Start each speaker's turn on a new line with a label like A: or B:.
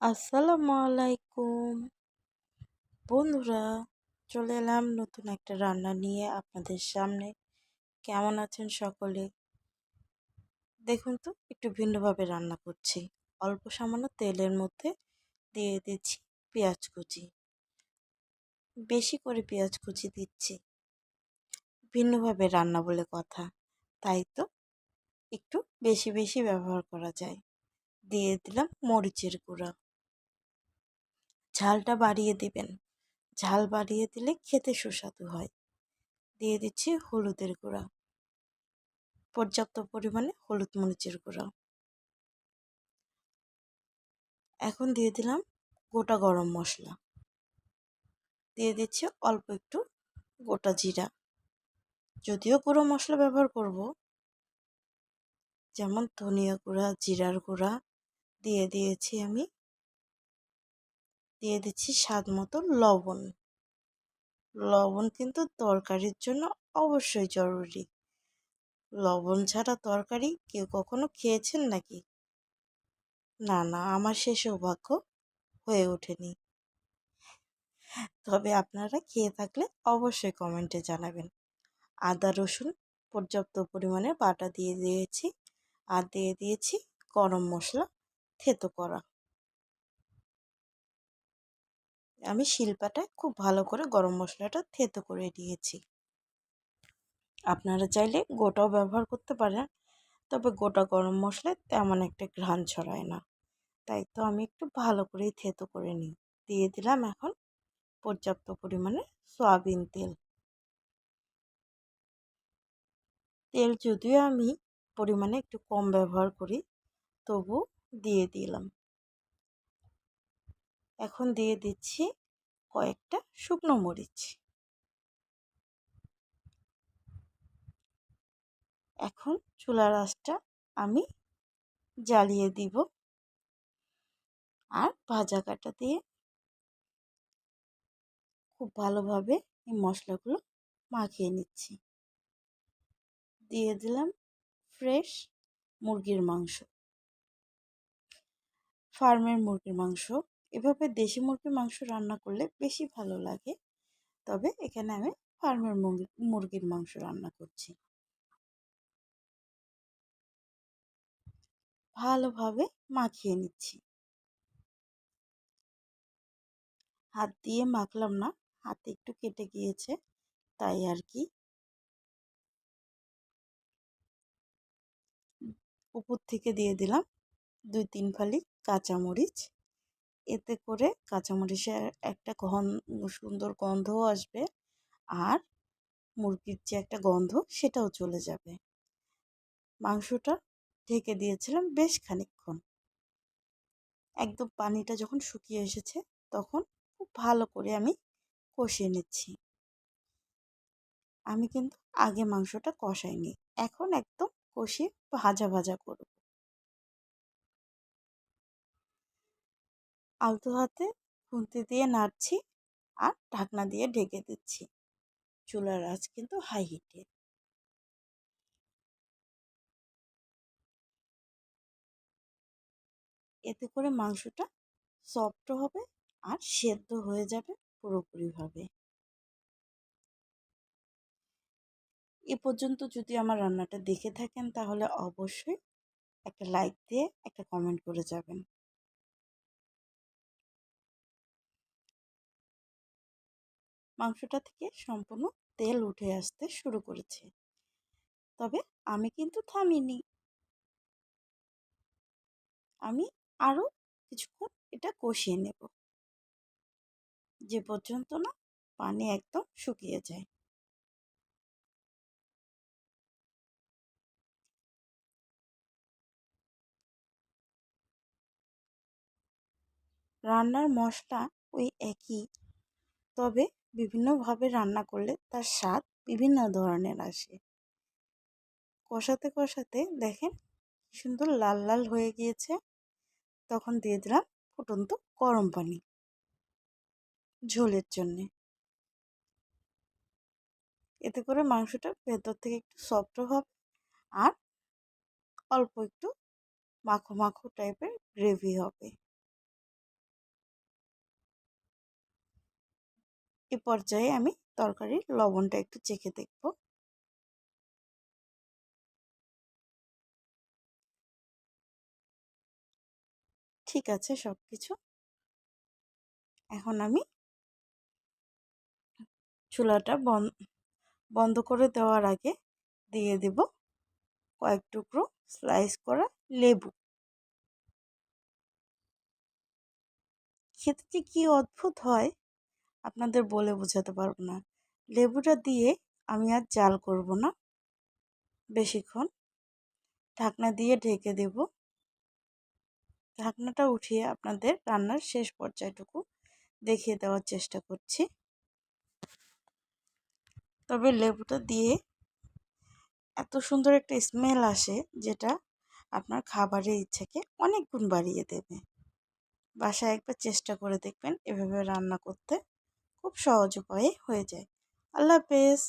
A: আসসালামু আলাইকুম বন্ধুরা, চলে এলাম নতুন একটা রান্না নিয়ে আপনাদের সামনে। কেমন আছেন সকলে? দেখুন তো, একটু ভিন্নভাবে রান্না করছি। অল্প সামান্য তেলের মধ্যে দিয়ে দিচ্ছি পেঁয়াজ কুচি। বেশি করে পেঁয়াজ কুচি দিচ্ছি, ভিন্নভাবে রান্না বলে কথা, তাই তো একটু বেশি বেশি ব্যবহার করা যায়। দিয়ে দিলাম মরিচের গুঁড়া। ঝালটা বাড়িয়ে দিবেন, ঝাল বাড়িয়ে দিলে খেতে সুস্বাদু হয়। দিয়ে দিচ্ছি হলুদের গুঁড়া, পর্যাপ্ত পরিমাণে হলুদ মরিচের গুঁড়া। এখন দিয়ে দিলাম গোটা গরম মশলা। দিয়ে দিচ্ছি অল্প একটু গোটা জিরা, যদিও গুঁড়ো মশলা ব্যবহার করব, যেমন ধনিয়া গুঁড়া, জিরার গুঁড়া দিয়ে দিয়েছি আমি। দিয়ে দিচ্ছি স্বাদ মতো লবণ। লবণ কিন্তু তরকারির জন্য অবশ্যই জরুরি। লবণ ছাড়া তরকারি কেউ কখনো খেয়েছেন নাকি? না না, আমার সে সৌভাগ্য হয়ে ওঠেনি। তবে আপনারা খেয়ে থাকলে অবশ্যই কমেন্টে জানাবেন। আদা রসুন পর্যাপ্ত পরিমাণে বাটা দিয়ে দিয়েছি, আর দিয়ে দিয়েছি গরম মশলা থেতো করা। আমি শিলপাটায় খুব ভালো করে গরম মশলাটা থেতো করে দিয়েছি। আপনারা চাইলে গোটাও ব্যবহার করতে পারেন, তবে গোটা গরম মশলায় তেমন একটা ঘ্রাণ ছড়ায় না, তাই তো আমি একটু ভালো করেই থেতো করে নিই। দিয়ে দিলাম এখন পর্যাপ্ত পরিমাণে সয়াবিন তেল। তেল যদিও আমি পরিমাণে একটু কম ব্যবহার করি, তবু দিয়ে দিলাম। এখন দিয়ে দিচ্ছি কয়েকটা শুকনো মরিচ। এখন চুলার আঁচটা আমি জ্বালিয়ে দিব, আর ভাজা কাঁটা দিয়ে খুব ভালোভাবে এই মশলাগুলো মাখিয়ে নিচ্ছি। দিয়ে দিলাম ফ্রেশ মুরগির মাংস, ফার্মের মুরগির মাংস। এভাবে দেশি মুরগির মাংস রান্না করলে বেশি ভালো লাগে, তবে এখানে আমি ফার্মের মুরগির মাংস রান্না করছি। ভালোভাবে মাখিয়ে নিচ্ছি। হাত দিয়ে মাখলাম না, হাতে একটু কেটে গিয়েছে, তাই আর কি। উপর থেকে দিয়ে দিলাম 2-3 ফালি কাঁচামরিচ। এতে করে কাঁচামরিচের একটা সুন্দর গন্ধও আসবে, আর মুরগির যে একটা গন্ধ সেটাও চলে যাবে। মাংসটা ঢেকে দিয়েছিলাম বেশ খানিকক্ষণ। একদম পানিটা যখন শুকিয়ে এসেছে, তখন খুব ভালো করে আমি কষিয়ে নিচ্ছি। আমি কিন্তু আগে মাংসটা কষাইনি, এখন একদম কষিয়ে ভাজা ভাজা করব। আলতো হাতে খুন্তি দিয়ে নাড়ছি, আর ঢাকনা দিয়ে ঢেকে দিচ্ছি। চুলার আঁচ কিন্তু হাই হিটে। এতে করে মাংসটা সফট হবে, আর সেদ্ধ হয়ে যাবে পুরোপুরিভাবে। এ পর্যন্ত যদি আমার রান্নাটা দেখে থাকেন, তাহলে অবশ্যই একটা লাইক দিয়ে একটা কমেন্ট করে যাবেন। মাংসটা থেকে সম্পূর্ণ তেল উঠে আসতে শুরু করেছে, তবে আমি কিন্তু থামিনি। আমি আরও কিছুক্ষণ এটা কষিয়ে নেব, যে পর্যন্ত না পানি একদম শুকিয়ে যায়। রান্নার মশলা ওই একই, তবে বিভিন্নভাবে রান্না করলে তার স্বাদ বিভিন্ন ধরনের আসে। কষাতে কষাতে দেখেন কি সুন্দর লাল লাল হয়ে গিয়েছে। তখন দিয়ে দিলাম ফুটন্ত গরম পানি ঝোলের জন্যে। এতে করে মাংসটা ভেতর থেকে একটু সফট হবে, আর অল্প একটু মাখো মাখো টাইপের গ্রেভি হবে। এ পর্যায়ে আমি তরকারির লবণটা একটু চেখে দেখব। ঠিক আছে সব কিছু। এখন আমি চুলাটা বন্ধ করে দেওয়ার আগে দিয়ে দেব কয়েক টুকরো স্লাইস করা লেবু। খেতে যে কী অদ্ভুত হয় আপনাদের বলে বোঝাতে পারবো না। লেবুটা দিয়ে আমি আর জাল করব না বেশিক্ষণ। ঢাকনা দিয়ে ঢেকে দেব। ঢাকনাটা উঠিয়ে আপনাদের রান্নার শেষ পর্যায়টুকু দেখিয়ে দেওয়ার চেষ্টা করছি। তবে লেবুটা দিয়ে এত সুন্দর একটা স্মেল আসে যেটা আপনার খাবারের ইচ্ছাকে অনেক গুণ বাড়িয়ে দেবে। বাসায় একবার চেষ্টা করে দেখবেন এভাবে রান্না করতে, খুব সহজ উপায়ে হয়ে যায়। আল্লাহ হাফেজ।